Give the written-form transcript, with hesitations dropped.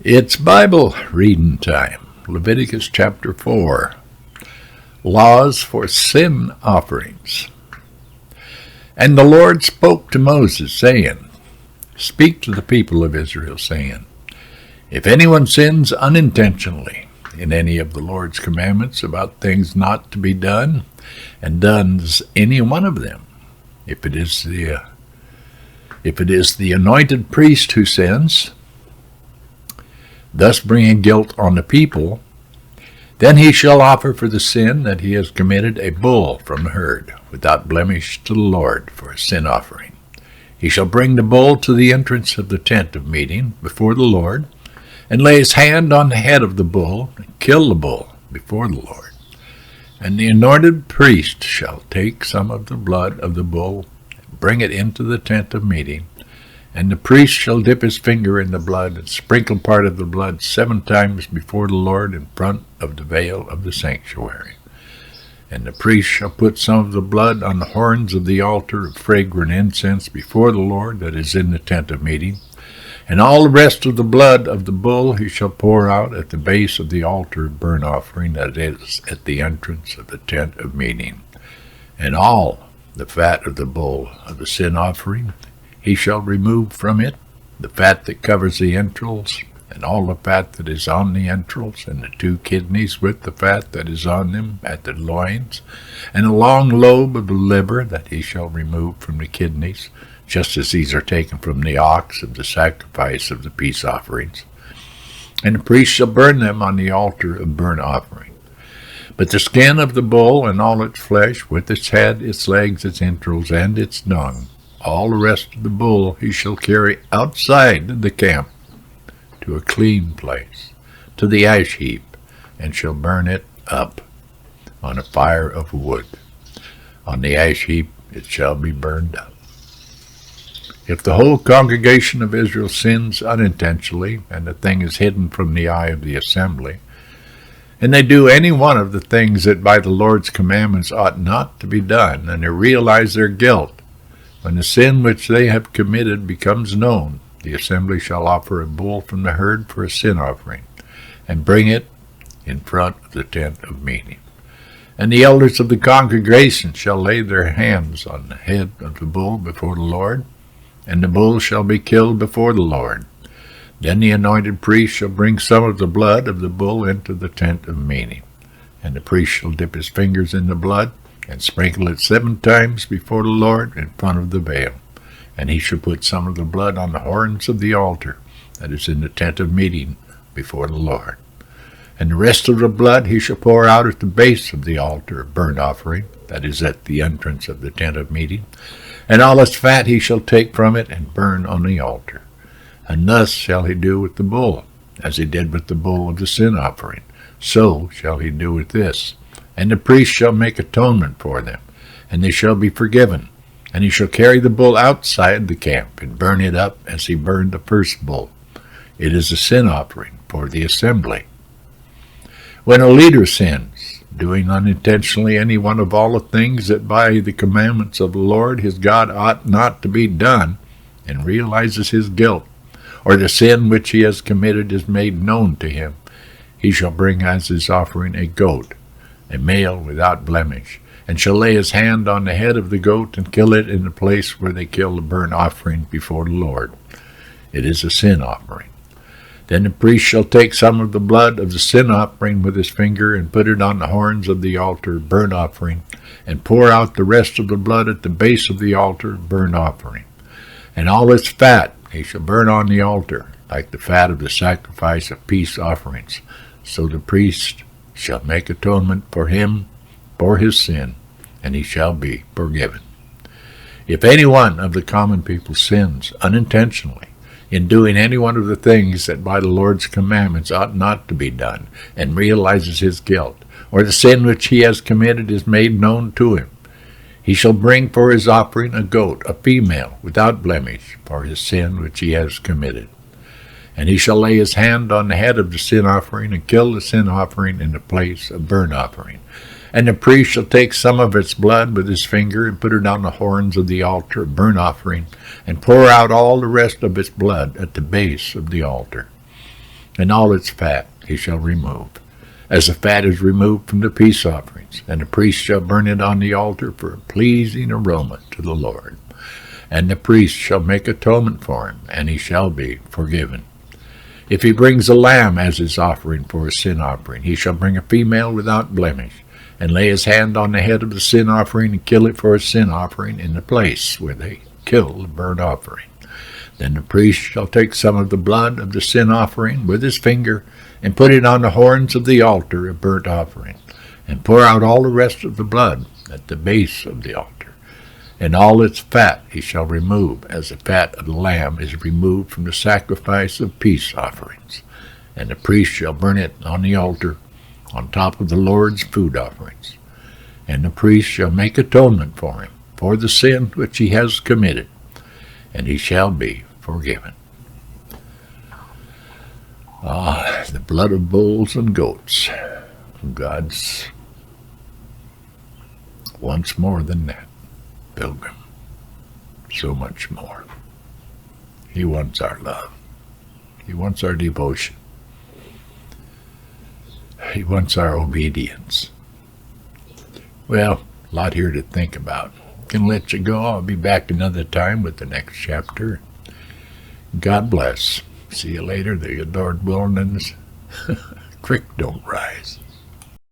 It's Bible reading time. Leviticus Chapter 4. Laws for Sin Offerings. And the Lord spoke to Moses, saying, Speak to the people of Israel, saying, If anyone sins unintentionally in any of the Lord's commandments about things not to be done, and does any one of them, if it is the anointed priest who sins, thus bringing guilt on the people, then he shall offer for the sin that he has committed a bull from the herd, without blemish, to the Lord for a sin offering. He shall bring the bull to the entrance of the tent of meeting before the Lord, and lay his hand on the head of the bull, and kill the bull before the Lord. And the anointed priest shall take some of the blood of the bull, and bring it into the tent of meeting, and the priest shall dip his finger in the blood, and sprinkle part of the blood 7 times before the Lord in front of the veil of the sanctuary. And the priest shall put some of the blood on the horns of the altar of fragrant incense before the Lord that is in the tent of meeting. And all the rest of the blood of the bull he shall pour out at the base of the altar of burnt offering that is at the entrance of the tent of meeting. And all the fat of the bull of the sin offering he shall remove from it, the fat that covers the entrails, and all the fat that is on the entrails, and the 2 kidneys with the fat that is on them at the loins, and a long lobe of the liver that he shall remove from the kidneys, just as these are taken from the ox of the sacrifice of the peace offerings. And the priest shall burn them on the altar of burnt offering. But the skin of the bull and all its flesh, with its head, its legs, its entrails, and its dung, all the rest of the bull he shall carry outside the camp to a clean place, to the ash heap, and shall burn it up on a fire of wood. On the ash heap it shall be burned up. If the whole congregation of Israel sins unintentionally, and the thing is hidden from the eye of the assembly, and they do any one of the things that by the Lord's commandments ought not to be done, and they realize their guilt, when the sin which they have committed becomes known, the assembly shall offer a bull from the herd for a sin offering, and bring it in front of the tent of meeting. And the elders of the congregation shall lay their hands on the head of the bull before the Lord, and the bull shall be killed before the Lord. Then the anointed priest shall bring some of the blood of the bull into the tent of meeting, and the priest shall dip his fingers in the blood, and sprinkle it 7 times before the Lord in front of the veil. And he shall put some of the blood on the horns of the altar that is in the tent of meeting before the Lord. And the rest of the blood he shall pour out at the base of the altar of burnt offering that is at the entrance of the tent of meeting. And all its fat he shall take from it and burn on the altar. And thus shall he do with the bull, as he did with the bull of the sin offering. So shall he do with this. And the priest shall make atonement for them, and they shall be forgiven. And he shall carry the bull outside the camp, and burn it up as he burned the first bull. It is a sin offering for the assembly. When a leader sins, doing unintentionally any one of all the things that by the commandments of the Lord his God ought not to be done, and realizes his guilt, or the sin which he has committed is made known to him, he shall bring as his offering a goat, a male without blemish, and shall lay his hand on the head of the goat and kill it in the place where they kill the burnt offering before the Lord. It is a sin offering. Then the priest shall take some of the blood of the sin offering with his finger and put it on the horns of the altar of burnt offering, and pour out the rest of the blood at the base of the altar of burnt offering. And all its fat he shall burn on the altar, like the fat of the sacrifice of peace offerings. So the priest shall make atonement for him for his sin, and he shall be forgiven. If any one of the common people sins unintentionally in doing any one of the things that by the Lord's commandments ought not to be done, and realizes his guilt, or the sin which he has committed is made known to him, he shall bring for his offering a goat, a female, without blemish, for his sin which he has committed. And he shall lay his hand on the head of the sin offering, and kill the sin offering in the place of burnt offering. And the priest shall take some of its blood with his finger, and put it on the horns of the altar of burnt offering, and pour out all the rest of its blood at the base of the altar. and all its fat he shall remove, as the fat is removed from the peace offerings, and the priest shall burn it on the altar for a pleasing aroma to the Lord. And the priest shall make atonement for him, and he shall be forgiven. If he brings a lamb as his offering for a sin offering, he shall bring a female without blemish, and lay his hand on the head of the sin offering, and kill it for a sin offering in the place where they kill the burnt offering. Then the priest shall take some of the blood of the sin offering with his finger, and put it on the horns of the altar of burnt offering, and pour out all the rest of the blood at the base of the altar. And all its fat he shall remove, as the fat of the lamb is removed from the sacrifice of peace offerings. And the priest shall burn it on the altar, on top of the Lord's food offerings. And the priest shall make atonement for him, for the sin which he has committed, and he shall be forgiven. The blood of bulls and goats. God's wants more than that, pilgrim. So much more. He wants our love. He wants our devotion. He wants our obedience. Well, a lot here to think about. Can let you go. I'll be back another time with the next chapter. God bless. See you later. The Lord willing, and the creek don't rise.